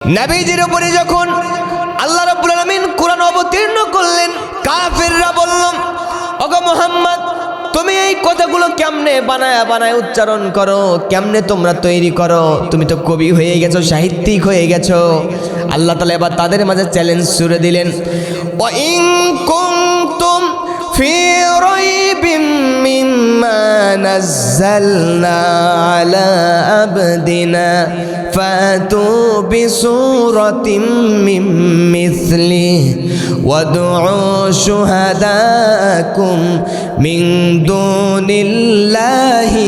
নবীজির উপরে যখন আল্লাহ রাব্বুল আলামিন কোরআন অবতীর্ণ করলেন, কাফেররা বলল, ওগো মুহাম্মদ, তুমি এই কথাগুলো কেমনে বানায় বানায় উচ্চারণ করো, কেমনে তোমরা তৈরি করো? তুমি তো কবি হয়ে গেছো, সাহিত্যিক হয়ে গেছো। আল্লাহ তাআলা এবার তাদের মাঝে চ্যালেঞ্জ ছুড়ে দিলেন, ওয়া ইন কুনতুম ফি রাইবিম মিম্মা নাযালনা আলা আবদিনা ফাতু বিসূরাতিম মিন মিসলিহি ওয়াদউ শুহাদাকুম মিন দুনিল্লাহি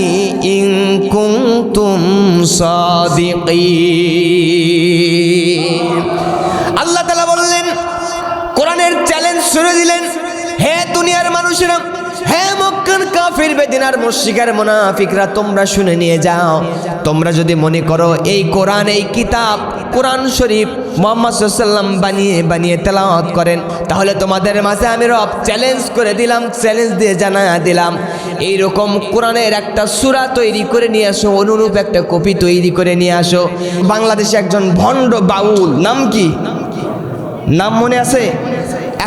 ইন কুনতুম সাদিকিন। আল্লাহ তাআলা বললেন, কোরআনের চ্যালেঞ্জ ছুড়ে দিলেন, হে দুনিয়ার মানুষেরা, হে মক্কার কাফির বেদিনার মুশরিকের মুনাফিকরা, তোমরা শুনে নিয়ে যাও। তোমরা যদি মনে করো এই কোরআন, এই কিতাব কোরআন শরীফ মুহাম্মদ সাল্লাল্লাহু আলাইহি ওয়াসাল্লাম বানিয়ে তেলাওয়াত করেন, তাহলে তোমাদের মাঝে আমি রব চ্যালেঞ্জ করে দিলাম, চ্যালেঞ্জ দিয়ে জানায়া দিলাম, এইরকম কোরআনের একটা সূরা তৈরি করে নিয়ে আসো, অনুরূপ একটা কপি তৈরি করে নিয়ে আসো। বাংলাদেশে একজন ভণ্ড বাউল, নাম কি, নাম মনে আছে?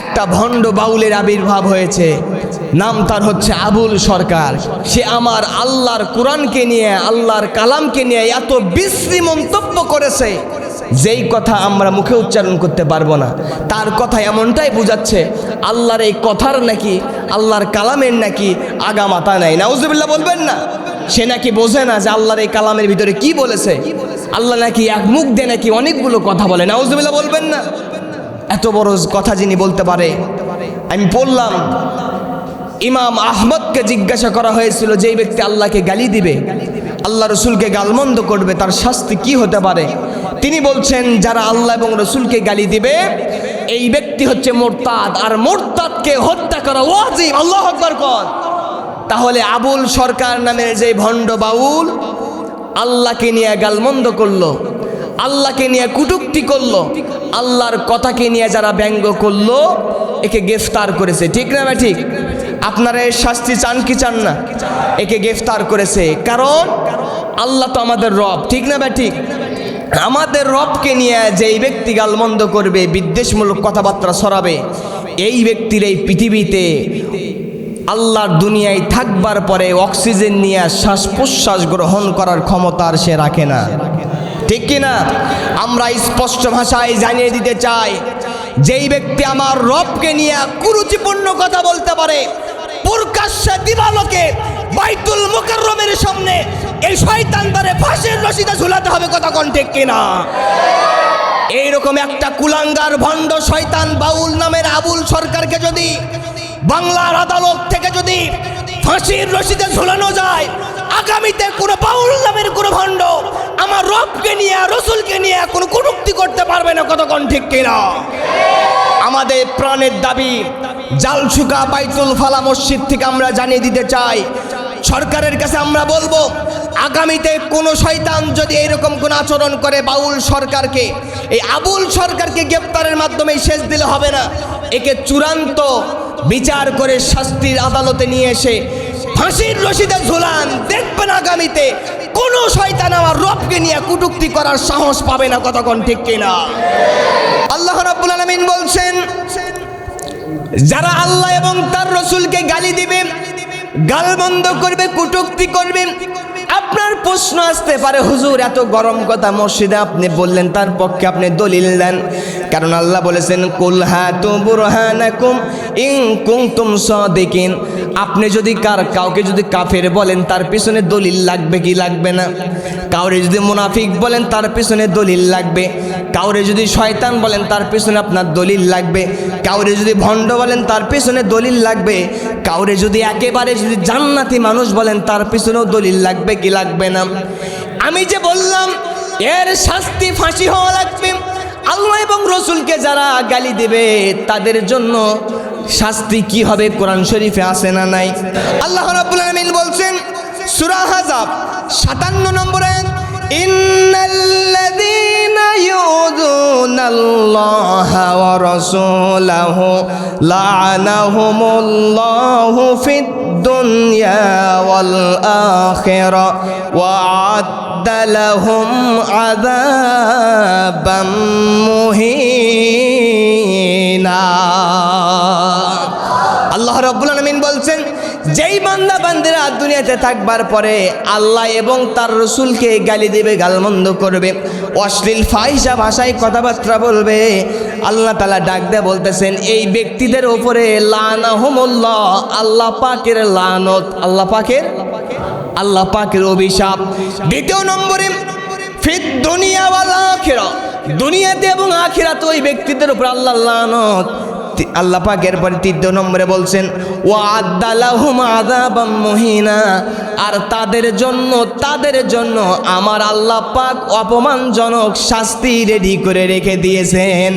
একটা ভণ্ড বাউলের আবির্ভাব হয়েছে, নাম তার হচ্ছে আবুল সরকার। সে আমার আল্লাহর কোরআনকে নিয়ে, আল্লাহর কালামকে নিয়ে এত বিশ্রী মন্তব্য করেছে, যেই কথা আমরা মুখে উচ্চারণ করতে পারবো না। তার কথা এমনটাই বোঝাচ্ছে আল্লাহর এই কথার নাকি, আল্লাহর কালামের নাকি আগা মাথা নাই। নাউজুবিল্লাহ বলবেন না? সে নাকি বোঝে না যে আল্লাহর এই কালামের ভিতরে কি বলেছে। আল্লাহ নাকি এক মুখ দিয়ে নাকি অনেকগুলো কথা বলে। নাউজুবিল্লাহ বলবেন না? এত বড় কথা যিনি বলতে পারে। আমি পড়লাম, ইমাম আহমদকে জিজ্ঞাসা করা হয়েছিল, যেই ব্যক্তি আল্লাহকে গালি দিবে, আল্লাহ রসুলকে গালমন্দ করবে, তার শাস্তি কি হতে পারে? তিনি বলছেন, যারা আল্লাহ এবং রসুলকে গালি দিবে এই ব্যক্তি হচ্ছে মোরতাদ, আর মোরতাদকে হত্যা করা ওয়াজিব। আল্লাহু আকবার কর। তাহলে আবুল সরকার নামের যে ভণ্ড বাউল আল্লাহকে নিয়ে গালমন্দ করলো, আল্লাহকে নিয়ে কটূক্তি করলো, আল্লাহর কথাকে নিয়ে যারা ব্যঙ্গ করলো, একে গ্রেফতার করেছে। ঠিক না ভাই? ঠিক। আপনারা এর শাস্তি চান কি চান না? একে গ্রেফতার করেছে, কারণ আল্লাহ তো আমাদের রব। ঠিক না ভাই? ঠিক। আমাদের রবকে নিয়ে যেই ব্যক্তি গালমন্দ করবে, বিদ্বেষমূলক কথাবার্তা ছড়াবে, এই ব্যক্তির এই পৃথিবীতে আল্লাহর দুনিয়ায় থাকবার পরে অক্সিজেন নিয়ে শ্বাস প্রশ্বাস গ্রহণ করার ক্ষমতা আর সে রাখে না। ঠিক কিনা? আমরা স্পষ্ট ভাষায় জানিয়ে দিতে চাই, যেই ব্যক্তি আমার রবকে নিয়ে কুরুচিপূর্ণ কথা বলতে পারে, প্রকাশ্যে দিবালোকে বাইতুল মুকাররমের সামনে এই শয়তানটারে ফাঁসির রশিতে ঝুলাতে হবে। কথা কোন ঠিক কিনা? এইরকম একটা কুলাঙ্গার ভণ্ড শয়তান বাউল নামের আবুল সরকারকে যদি বাংলার আদালত থেকে যদি ফাঁসির রশিতে ঝুলানো যায়, আগামীতে কোনো বাউল নামের কোনো ভণ্ড আমার রবকে নিয়ে, রসুলকে নিয়ে কোনো কটূক্তি করতে পারবে না। কতক্ষণ ঠিক কিনা? আমাদের প্রাণের দাবি, জালসুকা বাইতুল ফালা মসজিদ থেকে আমরা জানিয়ে দিতে চাই, সরকারের কাছে আমরা বলবো, আগামীতে কোনো শয়তান যদি এইরকম কোনো আচরণ করে, বাউল সরকারকে, এই আবুল সরকারকে গ্রেপ্তারের মাধ্যমে শেষ দিলে হবে না, একে চূড়ান্ত বিচার করে শাস্তির আদালতে নিয়ে এসে ফাঁসির রশিদে ঝুলান। দেখবেন আগামীতে কোনো শয়তান আমার রবকে নিয়ে কটূক্তি করার সাহস পাবে না। কতক্ষণ ঠিক কিনা? আল্লাহ রাব্বুল আলামিন বলছেন, যারা আল্লাহ এবং তার রসুলকে গালি দিবে, গালমন্দ করবে, কটূক্তি করবে, আপনার প্রশ্ন আসতে পারে, হুজুর এত গরম কথা মসজিদে আপনি বললেন, তার পক্ষে আপনি দলিল দেন। কারণ আল্লাহ বলেছেন, কুল হাতু বুরহানাকুম ইন কুনতুম সাদিকিন। আপনি যদি কাউকে যদি কাফের বলেন, তার পিছনে দলিল লাগবে কি লাগবে না? কাউরে যদি মুনাফিক বলেন, তার পিছনে দলিল লাগবে। কাউরে যদি শয়তান বলেন, তার পিছনে আপনার দলিল লাগবে। কাউরে যদি ভণ্ড বলেন, তার পিছনে দলিল লাগবে। কাউরে যদি একেবারে যদি জান্নাতি মানুষ বলেন, তার পিছনেও দলিল লাগবে কি লাগবে না? আমি যে বললাম এর শাস্তি ফাঁসি হওয়া লাগবে। আল্লাহ এবং রসুলকে যারা গালি দেবে তাদের জন্য শাস্তি কি হবে কোরআন শরীফে আছে না নাই? আল্লাহ রাব্বুল আলামিন বলছেন, সূরা আহজাব 57 নম্বর আয়াত, ইন্নাল্লাযীনা ইউযুনাল্লাহা ওয়া রাসূলাহু লা'নাহুমুল্লাহু ফিদ দুনিয়া ওয়াল আখিরা ওয়া আ'আদ্দা লাহুম আযাবাম মুহিনা। আল্লাহ রাব্বুল আলামিন বলছেন, যেই বান্দা বান্দিরা দুনিয়াতে থাকবার পরে আল্লাহ এবং তার রসুলকে গালি দেবে, গালমন্দ করবে, অশ্লীল ফাহিশা ভাষায় কথাবার্তা বলবে, আল্লাহ তাআলা ডাক দিয়ে বলতেছেন এই ব্যক্তিদের উপরে লানাহুমুল্লাহ, আল্লাহ পাকের লানত, আল্লাহ পাকের অভিশাপ। দ্বিতীয় নম্বরে ফিদ দুনিয়া ওয়াল আখিরা, দুনিয়াতে এবং আখিরাতে ওই ব্যক্তিদের উপর আল্লাহর লানত। আল্লাহ পাক এরপরে তৃতীয় নম্বরে বলছেন ওয়া আ'আদ্দা লাহুম আযাবাম মুহিনা, আর তাদের জন্য আমার আল্লাহ পাক অপমানজনক শাস্তি রেডি করে রেখে দিয়েছেন।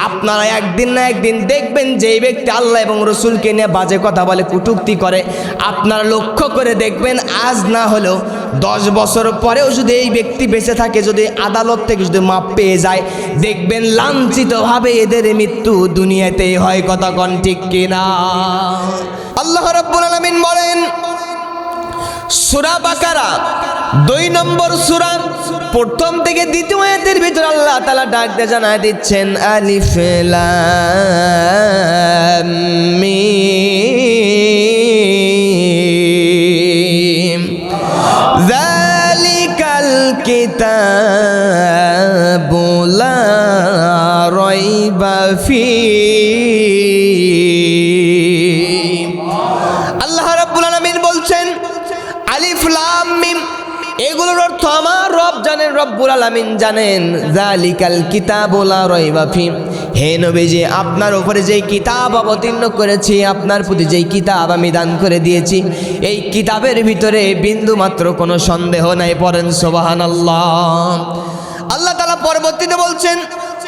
আপনারা একদিন না একদিন দেখবেন যে ব্যক্তি আল্লাহ এবং রসুলকে নিয়ে বাজে কথা বলে, কটূক্তি করে, আপনারা লক্ষ্য করে দেখবেন আজ না হলেও 10 বছর পরেও যদি এই ব্যক্তি বেঁচে থাকে, যদি আদালত থেকে যদি মাপ পেয়ে যায়, দেখবেন লাঞ্ছিতভাবে এদের মৃত্যু দুনিয়াতেই হয়। কথা কোন ঠিক কিনা? আল্লাহ রাব্বুল আলামিন বলেন সূরা বাকারা 2 নম্বর সূরা প্রথম থেকে দ্বিতীয় আয়াতের ভিতর আল্লাহ তাআলা ডাক দিয়ে জানায় দিচ্ছেন আলিফ লাম মিম যালিকাল কিতাবু লা রাইবা ফীহি। আল্লাহ রাব্বুল আলামিন বলছেন আলিফ লাম মিম, এগুলোর অর্থ আমার রব জানেন, রব্বুল আলামিন জানেন। যালিকাল কিতাবু লা রাইবা ফীহি, হে নবীজি আপনার উপরে যেই কিতাব অবতীর্ণ করেছি, আপনার প্রতি যেই কিতাব আমি দান করে দিয়েছি, এই কিতাবের ভিতরে বিন্দু মাত্র কোনো সন্দেহ নাই। পড়েন সুবহানাল্লাহ। আল্লাহ তাআলা পরবর্তীতে বলছেন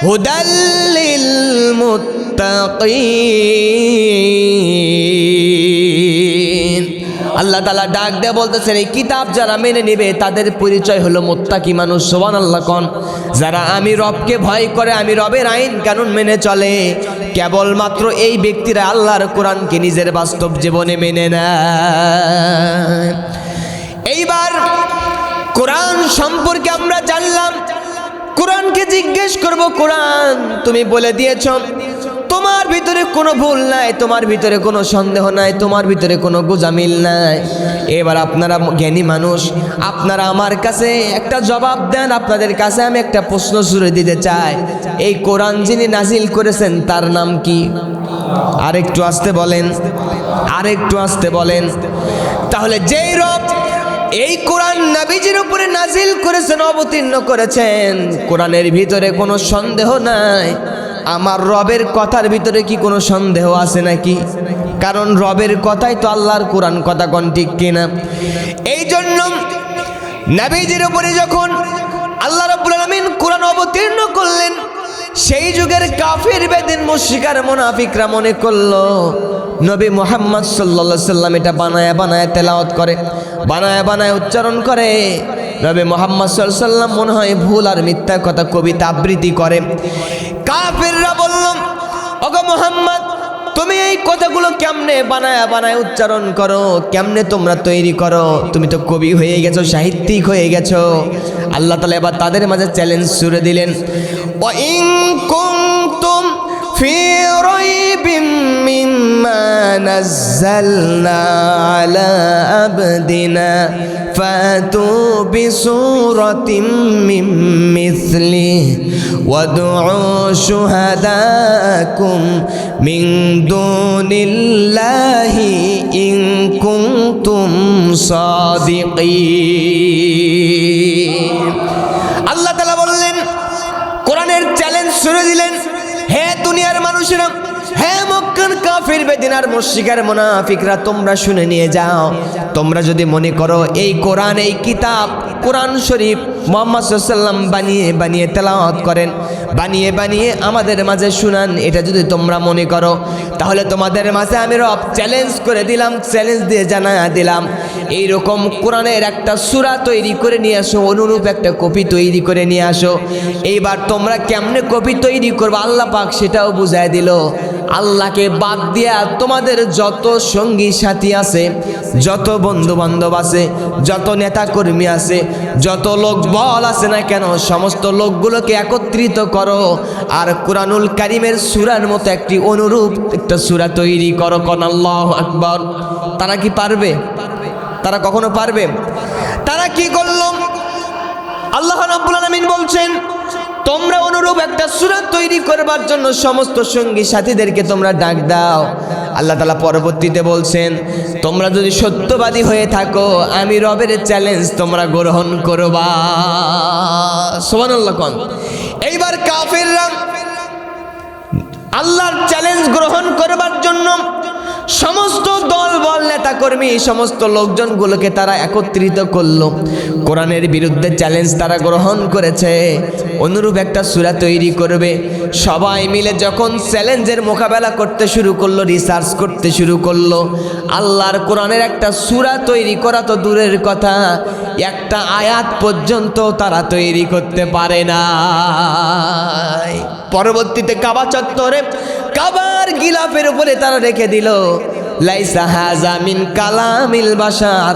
হুদাল্লিল মুত্তাকিন, আল্লাহ তাআলা ডাক দিয়ে বলতেছেন এই কিতাব যারা মেনে নেবে তাদের পরিচয় হলো মুত্তাকি মানুষ। সুবহানাল্লাহ কোন, যারা আমি রবকে ভয় করে, আমি রবের আইন কানুন মেনে চলে, কেবলমাত্র এই ব্যক্তিরা আল্লাহর কোরআনকে নিজের বাস্তব জীবনে মেনে নেয়। এইবার কোরআন সম্পর্কে আমরা জানলাম, কোরআনকে জিজ্ঞেস করব, কোরআন তুমি বলে দিয়েছ তোমার ভিতরে কোনো ভুল নাই, তোমার ভিতরে কোনো সন্দেহ নাই, তোমার ভিতরে কোনো গোজামিল নাই। এবার আপনারা জ্ঞানী মানুষ, আপনারা আমার কাছে একটা জবাব দেন। আপনাদের কাছে আমি একটা প্রশ্ন ছুড়ে দিতে চাই, এই কোরআন যিনি নাজিল করেছেন তার নাম কি? আরেকটু আস্তে বলেন, আরেকটু আস্তে বলেন। তাহলে যেই রব এই কোরআন নবীজির উপরে নাজিল করেছেন, অবতীর্ণ করেছেন, কোরআনের ভিতরে কোনো সন্দেহ নাই, আমার রবের কথার ভিতরে কি কোনো সন্দেহ আছে নাকি? কারণ রবের কথাই তো আল্লাহর কোরআন, কথা কোন ঠিক কিনা? এই জন্য নবীজির উপরে যখন আল্লাহ রাব্বুল আলামিন কোরআন অবতীর্ণ করলেন, সেই যুগের কাফির বেদিন মুশরিক আর মুনাফিকরা মনে করলো নবী মুহাম্মদ সাল্লাল্লাহু আলাইহি সাল্লাম এটা বানায়া বানায়া তেলাওয়াত করে, বানায়া বানায়া উচ্চারণ করে। নবী মুহাম্মদ সাল্লাল্লাহু আলাইহি সাল্লাম মনে হয় ভুল আর মিথ্যা কথা কবিতা আবৃত্তি করে। কাফিররা বলল ওগো মুহাম্মদ তুমি এই কথাগুলো কেমনে বানায়া বানায়া উচ্চারণ করো, কেমনে তোমরা তৈরি করো? তুমি তো কবি হয়ে গেছো, সাহিত্যিক হয়ে গেছো। আল্লাহ তাআলা এবার তাদের মাঝে চ্যালেঞ্জ ছুড়ে দিলেন, ওয়া ইন কুনতুম ফি রাইবিম মিম্মা নাযালনা আলা আবদিনা ফাতু বিসূরাতিম মিন মিসলিহি ওয়াদউ শুহাদাকুম মিন দুনিল্লাহি ইন কুনতুম সাদিকিন। আল্লাহ তাআলা বললেন, কোরআনের চ্যালেঞ্জ ছুড়ে দিলেন, হে দুনিয়ার মানুষেরা, হে মক্কার কাফির বেদিনার মুশরিকের মুনাফিকরা, তোমরা শুনে নিয়ে যাও। তোমরা যদি মনে করো এই কোরআন, এই কিতাব কোরআন শরীফ মুহাম্মদ সাল্লাল্লাহু আলাইহি ওয়াসাল্লাম বানিয়ে তেলাওয়াত করেন, বানিয়ে আমাদের মাঝে শুনান, এটা যদি তোমরা মনে করো, তাহলে তোমাদের মাঝে আমি রব চ্যালেঞ্জ করে দিলাম, চ্যালেঞ্জ দিয়ে জানা দিলাম, এইরকম কোরআনের একটা সূরা তৈরি করে নিয়ে আসো, অনুরূপ একটা কপি তৈরি করে নিয়ে আসো। এইবার তোমরা কেমনে কপি তৈরি করবে আল্লাহ পাক সেটাও বুঝায় দিল। আল্লাহকে বাদ দিয়া তোমাদের যত সঙ্গী সাথী আছে, যত বন্ধু বান্ধব আছে, যত নেতা কর্মী আছে, যত লোক বল আছে না কেন, সমস্ত লোকগুলোকে একত্রিত করো আর কোরআনুল কারীমের সূরার মতো একটি অনুরূপ একটা সূরা তৈরি করো। কোন আল্লাহু আকবার। তারা কি পারবে? তারা কখনো পারবে? তারা কি করলো? আল্লাহ রাব্বুল আলামিন বলছেন, তোমরা অনুরূপ একটা সূরা তৈরি করবার জন্য সমস্ত সঙ্গী সাথীদেরকে তোমরা ডাক দাও। আল্লাহ তাআলা পরবর্তীতে বলছেন, তোমরা যদি সত্যবাদী হয়ে থাকো, আমি রবের চ্যালেঞ্জ তোমরা গ্রহণ করবা। সুবহানাল্লাহ কোন। এইবার কাফিররা আল্লাহর চ্যালেঞ্জ গ্রহণ করবার জন্য সমস্ত দল বল নেতা কর্মী সমস্ত লোকজনগুলোকে তারা একত্রিত করলো, কোরআনের বিরুদ্ধে চ্যালেঞ্জ তারা গ্রহণ করেছে, অনুরূপ একটা সূরা তৈরি করবে। সবাই মিলে যখন চ্যালেঞ্জের মোকাবেলা করতে শুরু করলো, রিসার্চ করতে শুরু করলো, আল্লাহর কোরআনের একটা সূরা তৈরি করা তো দূরের কথা, একটা আয়াত পর্যন্ত তারা তৈরি করতে পারে না। পরবর্তীতে কাবা চত্বরে কাবার গিলাফের উপরে তারা রেখে দিল, লাইসা হাযা মিন কালামিল বাশার,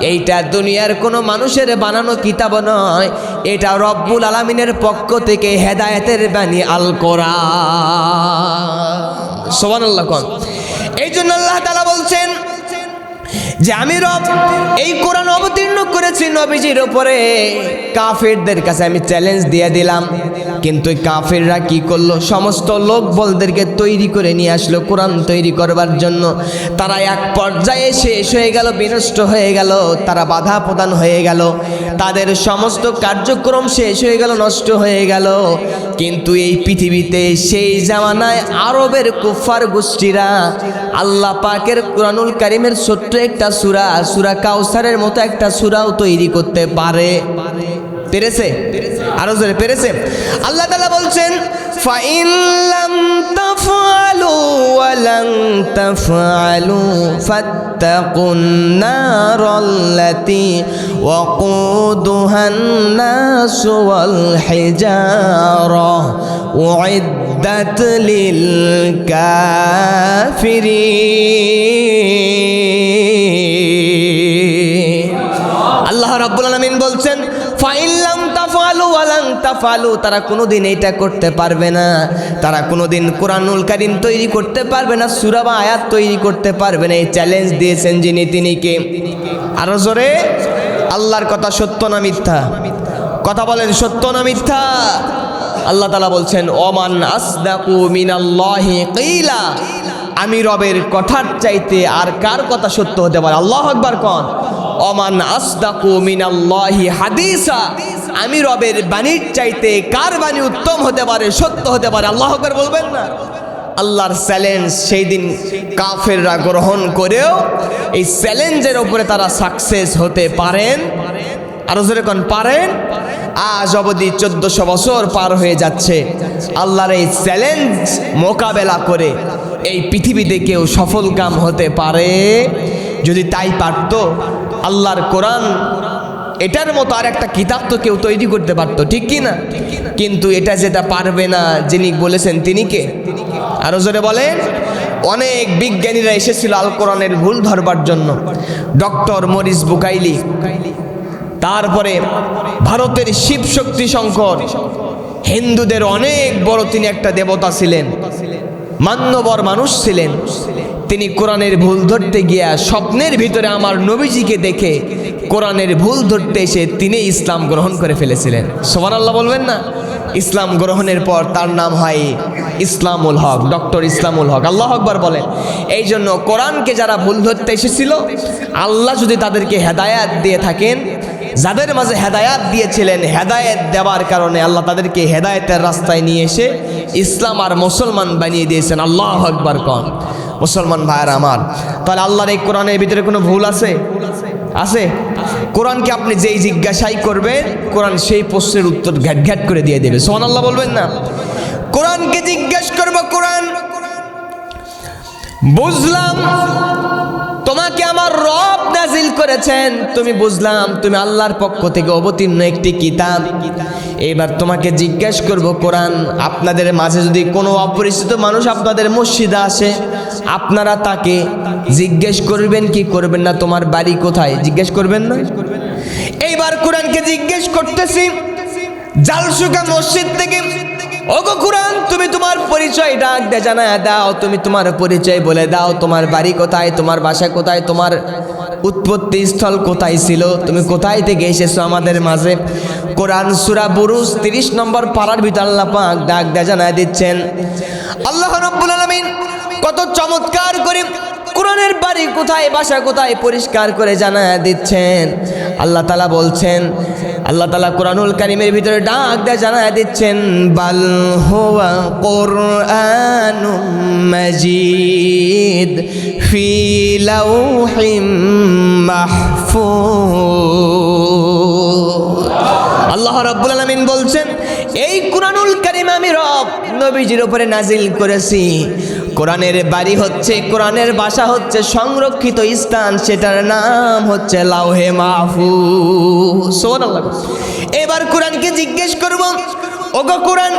এইটা দুনিয়ার কোনো মানুষের বানানো কিতাব নয়, এটা রব্বুল আলামিনের পক্ষ থেকে হেদায়েতের বাণী আল কোরআন। সুবহানাল্লাহ কোন। এই জন্য আল্লাহ তাআলা বলছেন যে আমি রব এই কোরআন অবতীর্ণ করেছি নবীজির উপরে, কাফেরদের কাছে আমি চ্যালেঞ্জ দিয়ে দিলাম। কিন্তু কাফেররা কি করলো? সমস্ত লোক বলদেরকে তৈরি করে নিয়ে আসলো কোরআন তৈরি করবার জন্য। তারা এক পর্যায়ে শেষ হয়ে গেল, বিনষ্ট হয়ে গেল, তারা বাধা প্রদান হয়ে গেল, তাদের সমস্ত কার্যক্রম শেষ হয়ে গেল, নষ্ট হয়ে গেল। কিন্তু এই পৃথিবীতে সেই জামানায় আরবের কুফার গোষ্ঠীরা আল্লাহ পাকের কোরআনুল কারীমের ছোট্ট একটা সূরা, সূরা কাউসারের মতো একটা সূরাও তৈরি করতে পেরেছে? আরো জোরে পেরেছে? আল্লাহ তাআলা বলছেন, ফাইন লাম তাফআলু ওয়া লান তাফআলু ফাত্তাকুন নারাল্লাতী ওয়াকুদুহান নাস ওয়াল হিজারা উইদ্দাত লিল কাফিরিন। আল্লাহ রাব্বুল আলামিন বলছেন, ফাইন লাম তাফআলু ওয়া লান তাফআলু, তারা কোনোদিন এটা করতে পারবে না, তারা কোনোদিন কোরআনুল কারীম তৈরি করতে পারবে না, সূরা বা আয়াত তৈরি করতে পারবে না। এই চ্যালেঞ্জ দিয়েছেন যিনি, তিনি কে? আরো জোরে, আল্লাহর কথা সত্য না মিথ্যা? কথা বলেন, সত্য না মিথ্যা? আল্লাহ তাআলা বলছেন, ওমান আসদাকু মিনাল্লাহি কিলা, আমি রবের কথার চাইতে আর কার কথা সত্য হতে পারে? আল্লাহু আকবার কোন। ওমান আসদাকু মিনাল্লাহি হাদিসা, আমি রবের বাণীর চাইতে কার বাণী উত্তম হতে পারে, সত্য হতে পারে? আল্লাহু আকবার বলবেন না? আল্লাহর চ্যালেঞ্জ সেই দিন কাফেররা গ্রহণ করেও এই চ্যালেঞ্জের উপরে তারা সাকসেস হতে পারেন। আরো জোরে কোন, পারেন? আজ অবধি 1400 বছর পার হয়ে যাচ্ছে, আল্লাহর এই চ্যালেঞ্জ মোকাবেলা করে এই পৃথিবীতে কেউ সফল কাম হতে পারে? যদি তাই পারতো, আল্লাহর কোরআন এটার মতো আর একটা কিতাব তো কেউ তৈরি করতে পারতো, ঠিক কি না? কিন্তু এটা যেটা পারবে না, যিনি বলেছেন তিনি কে? আরো জোরে বলেন। অনেক বিজ্ঞানীরা এসেছিল আল কোরআনের ভুল ধরবার জন্য, ডক্টর মরিস বুকাইলি, তারপরে ভারতের শিব শক্তি শঙ্কর, হিন্দুদের অনেক বড় তিনি একটা দেবতা ছিলেন, মান্যবর মানুষ ছিলেন। তিনি কোরআনের ভুল ধরতে গিয়া স্বপ্নের ভিতরে আমার নবীজিকে দেখে কোরআনের ভুল ধরতে এসে তিনি ইসলাম গ্রহণ করে ফেলেছিলেন। সুবহানাল্লাহ বলবেন না? ইসলাম গ্রহণের পর তার নাম হয় ইসলামুল হক, ডক্টর ইসলামুল হক। আল্লাহু আকবার বলেন। এই জন্য কোরআনকে যারা ভুল ধরতে এসেছিল, আল্লাহ যদি তাদেরকে হেদায়াত দিয়ে থাকেন, যাদের মাঝে হেদায়াত দিয়েছিলেন, হেদায়েত দেওয়ার কারণে আল্লাহ তাদেরকে হেদায়েতের রাস্তায় নিয়ে এসে ইসলাম আর মুসলমান বানিয়ে দিয়েছেন। আল্লাহু আকবার কোন মুসলমান ভাইরা আমার। তাহলে আল্লাহর এই কোরআনের ভিতরে কোনো ভুল আছে? আছে? কোরআনকে আপনি যেই জিজ্ঞাসাই করবেন, কোরআন সেই প্রশ্নের উত্তর ঘ্যাট ঘ্যাট করে দিয়ে দেবে। সুবহানাল্লাহ বলবেন না? কোরআনকে জিজ্ঞেস করব, কোরআন বুঝলাম তোমাকে আমার রব নাজিল করেছেন, তুমি বুঝলাম তুমি আল্লাহর পক্ষ থেকে অবতীর্ণ একটি কিতাব। এবার তোমাকে জিজ্ঞেস করব, কোরআন আপনাদের মাঝে যদি কোনো অপরিচিত মানুষ আপনাদের মসজিদে আসে, আপনারা তাকে জিজ্ঞেস করবেন কি করবেন না, তোমার বাড়ি কোথায়? জিজ্ঞেস করবেন না? এইবার কোরআনকে জিজ্ঞেস করতেছি জালসুকা মসজিদ থেকে, ওগো কোরআন তুমি তোমার পরিচয় ডাক দে জানায় দাও, তুমি তোমার পরিচয় বলে দাও, তোমার বাড়ি কোথায়, তোমার বাসা কোথায়, তোমার উৎপত্তি স্থল কোথায় ছিল, তুমি কোথায় থেকে এসেছো আমাদের মাঝে। কোরআন সূরা বুরুজ 30 নম্বর পারার ভিতর আল্লাহ পাক ডাক দে জানায় দিচ্ছেন। আল্লাহ রাব্বুল আলামিন কত চমৎকার করে কোরআনের বাড়ি কোথায়, বাসা কোথায় পরিষ্কার করে জানায় দিচ্ছেন। আল্লাহ তাআলা বলছেন, আল্লাহ তাআলা কোরআনুল কারীমের ভিতরে ডাক দিয়ে জানায় দিচ্ছেন, বাল হুয়া কুরআনুম মাজিদ ফি লাউহিম মাহফুজ। আল্লাহ রাব্বুল আলামিন বলছেন, এই কোরআনুল কারীম আমি রব নবীজির উপরে নাজিল করেছি। কোরআনের বাড়ি হচ্ছে, কোরআনের ভাষা হচ্ছে সংরক্ষিত স্থান, সেটার নাম হচ্ছে লাউহে মাহফুজ। সুবহানাল্লাহ। এবার কোরআনকে জিজ্ঞেস করব, ওগো কোরআন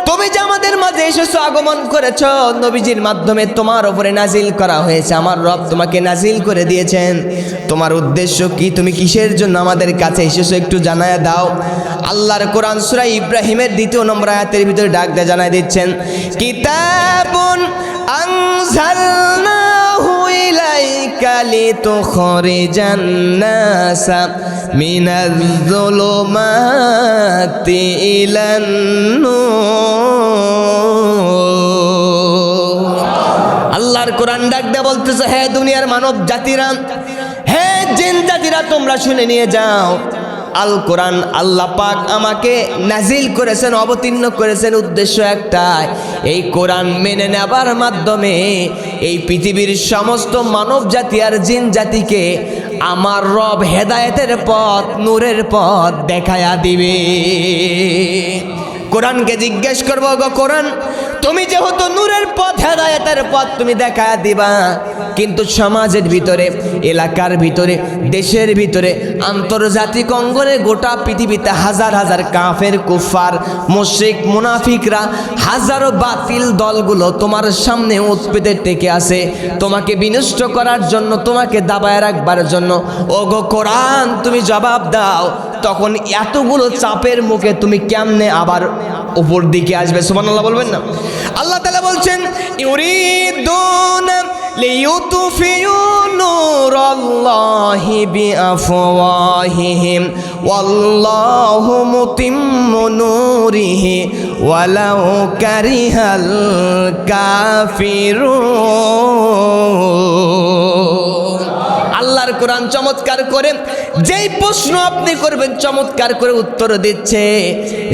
তুমি যে আমাদের মাঝে এসেছো, আগমন করেছো, নবীজির মাধ্যমে তোমার উপরে নাজিল করা হয়েছে, আমার রব তোমাকে নাজিল করে দিয়েছেন, তোমার উদ্দেশ্য কি, তুমি কিসের জন্য আমাদের কাছে এসেছো একটু জানায় দাও। আল্লাহর কোরআন সূরা ইব্রাহিমের 2 নম্বর আয়াতের ভিতরে ডাক দিয়ে জানায় দিচ্ছেন, কিতাবুন আনজালনাহু ইলাইকা লিতুখরিজান নাসা মিনাজ যুলুমাতি ইলান নূর। আল্লাহর কোরআন ডাক দিয়ে বলতেছে, হে দুনিয়ার মানব জাতিরা, হে জিন জাতিরা, তোমরা শুনে নিয়ে যাও, আল কোরআন আল্লাহ পাক আমাকে নাজিল করেছেন, অবতীর্ণ করেছেন উদ্দেশ্য একটাই, এই কোরআন মেনে নেবার মাধ্যমে এই পৃথিবীর সমস্ত মানব জাতি আর জিন জাতিকে আমার রব হেদায়েতের পথ, নূরের পথ দেখায়া দিবে। কোরআনকে জিজ্ঞেস করবো, গো কোরআন তুমি যেহেতু নূরের পথ, হেদায়েতের পথ তুমি দেখায়া দিবা, কিন্তু সমাজের ভিতরে, এলাকার ভিতরে, দেশের ভিতরে, আন্তর্জাতিক অঙ্গনে, গোটা পৃথিবীতে হাজার হাজার কাফের, কুফার, মুশরিক, মুনাফিকরা, হাজারো বাতিল দলগুলো তোমার সামনে উৎপেতে টেকে আছে তোমাকে বিনষ্ট করার জন্য, তোমাকে দাবায় রাখবার জন্য। ওগো কোরআন তুমি জবাব দাও, তখন এতগুলো চাপের মুখে তুমি কেমনে আবার উপর দিকে আসবে? সুবহানাল্লাহ বলবেন না? আল্লাহ তাআলা বলছেন, ইউরিদুনা লিইউতফিউ নূরাল্লাহি বিআফওয়াহিহিম ওয়াল্লাহু মুতিম্মু নূরিহি ওয়ালাউ কারিহাল কাফিরুন। আল্লাহর কোরআন চমৎকার করে যেই প্রশ্ন আপনি করবেন চমৎকার করে উত্তর দিচ্ছে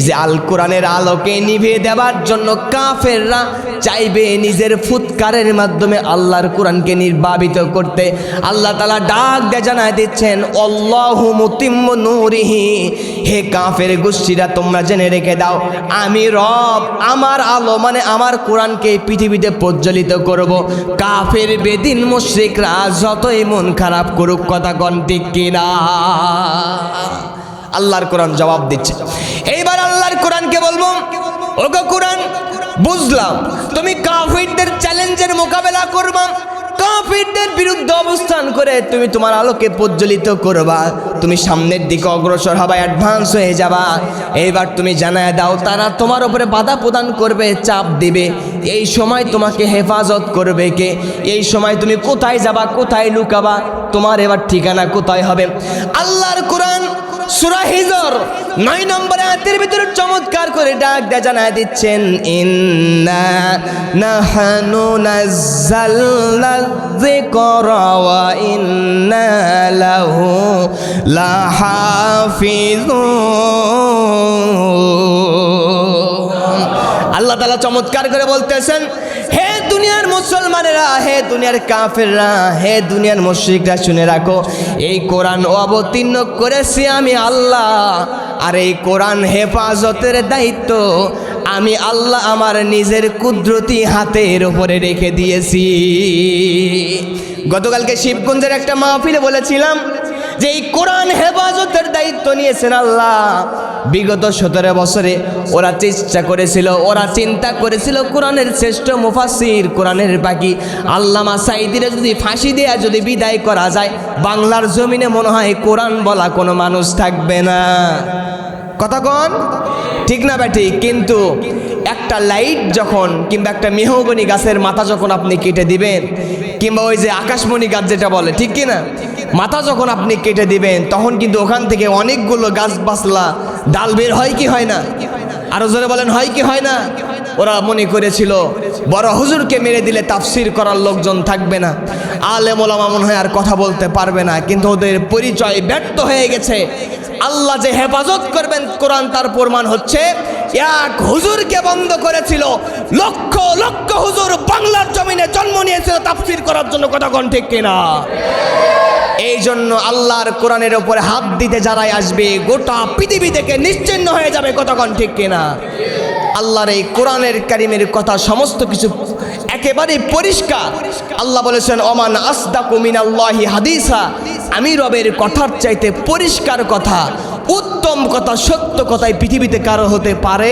যে আল কোরআনের আলোকে নিভিয়ে দেওয়ার জন্য কাফেররা চাইবে নিজের ফুৎকারের মাধ্যমে আল্লাহর কোরআনকে নির্বাপিত করতে। আল্লাহ তাআলা ডাক দিয়ে জানায় দিচ্ছেন, আল্লাহু মুতিম্মু নূরিহি, হে কাফের গোষ্ঠীরা তোমরা জেনে রেখে দাও, আমি রব আমার আলো মানে আমার কোরআনকে পৃথিবীতে প্রজ্বলিত করব। কাফের বেদিন মুশরিকরা যতই মন খারাপ করুক, কথা কোন ঠিক কিনা? আল্লাহর কোরআন জবাব দিচ্ছে। এইবার আল্লাহর কোরআনকে বলবো, ওগো কোরআন বুঝলাম তুমি কাফিরদের চ্যালেঞ্জের মোকাবেলা করবা, কাফিরদের বিরুদ্ধে অবস্থান করে তুমি তোমার আলোকে প্রজ্বলিত করবা, তুমি সামনের দিকে অগ্রসর হবা, অ্যাডভান্স হয়ে যাবা। এইবার তুমি জানায় দাও তারা তোমার উপরে বাধা প্রদান করবে, চাপ দিবে, এই সময় তোমাকে হেফাজত করবে কে? এই সময় তুমি কোথায় যাবা, কোথায় লুকাবা, তোমার এবার ঠিকানা কোথায় হবে? আল্লাহর কোরআন সূরা হিজর 9 নম্বর আয়াতের ভিতরে চমৎকার করে ডাক দিয়ে জানায় দিচ্ছেন, ইন্না নাহনু নাযালনা যিকরা ওয়া ইন্না লাহু লাহাফিজুন। আল্লাহ তাআলা চমৎকার করে বলতেছেন, হে দুনিয়ার মুসলমানেরা, হে দুনিয়ার কাফেররা, হে দুনিয়ার মুশরিকরা, শুনে রাখো, এই কোরআন অবতীর্ণ করেছি আমি আল্লাহ, আর এই কোরআন হেফাজতের দায়িত্ব আমি আল্লাহ আমার নিজের কুদরতি হাতের উপরে রেখে দিয়েছি। গতকালকে শিবগঞ্জের একটা মাহফিলে বলেছিলাম যে এই কোরআন হেফাজতের দায়িত্ব নিয়েছেন আল্লাহ। বিগত 17 বছরে ওরা চেষ্টা করেছিল, ওরা চিন্তা করেছিল কোরআনের শ্রেষ্ঠ মুফাসসির, কোরআনের বাকি আল্লামা সাঈদীরে যদি ফাঁসি দেয়া যদি বিদায় করা যায়, বাংলার জমিনে মনে হয় কোরআন বলা কোনো মানুষ থাকবে না। কথা কোন ঠিক না ব্যাটি? কিন্তু একটা লাইট যখন কিংবা একটা মেহগনি গাছের মাথা যখন আপনি কেটে দিবেন, কিংবা ওই যে আকাশমণি গাছ যেটা বলে, ঠিক কিনা, মাথা যখন আপনি কেটে দিবেন, তখন কিন্তু ওখান থেকে অনেকগুলো গাছ বাসলা ডাল বের হয় কি হয় না? আরো জোরে বলেন, হয় কি হয় না? ওরা মনে করেছিল বড় হুজুরকে মেরে দিলে তাফসির করার লোকজন থাকবে না, আলেম ওলামা মনে হয় আর কথা বলতে পারবে না, কিন্তু ওদের পরিচয় ব্যর্থ হয়ে গেছে। আল্লাহ যে হেফাজত করবেন কোরআন, তার প্রমাণ হচ্ছে এক হুজুরকে বন্ধ করেছিল, লক্ষ লক্ষ হুজুর বাংলার জমিনে জন্ম নিয়েছিল তাফসির করার জন্য। কথা কোন ঠিক কিনা? এই জন্য আল্লাহর কোরআনের উপরে হাত দিতে যারাই আসবে, গোটা পৃথিবী থেকে নিশ্চিহ্ন হয়ে যাবে। কথা কোন ঠিক কিনা? আল্লাহর এই কোরআনের কারিমের কথা সমস্ত কিছু একেবারে পরিষ্কার। আল্লাহ বলেছেন, ওমান আসদাকু মিনাল্লাহি হাদিসা, আমি রবের কথার চাইতে পরিষ্কার কথা, উত্তম কথা, সত্য কথাই পৃথিবীতে কারো হতে পারে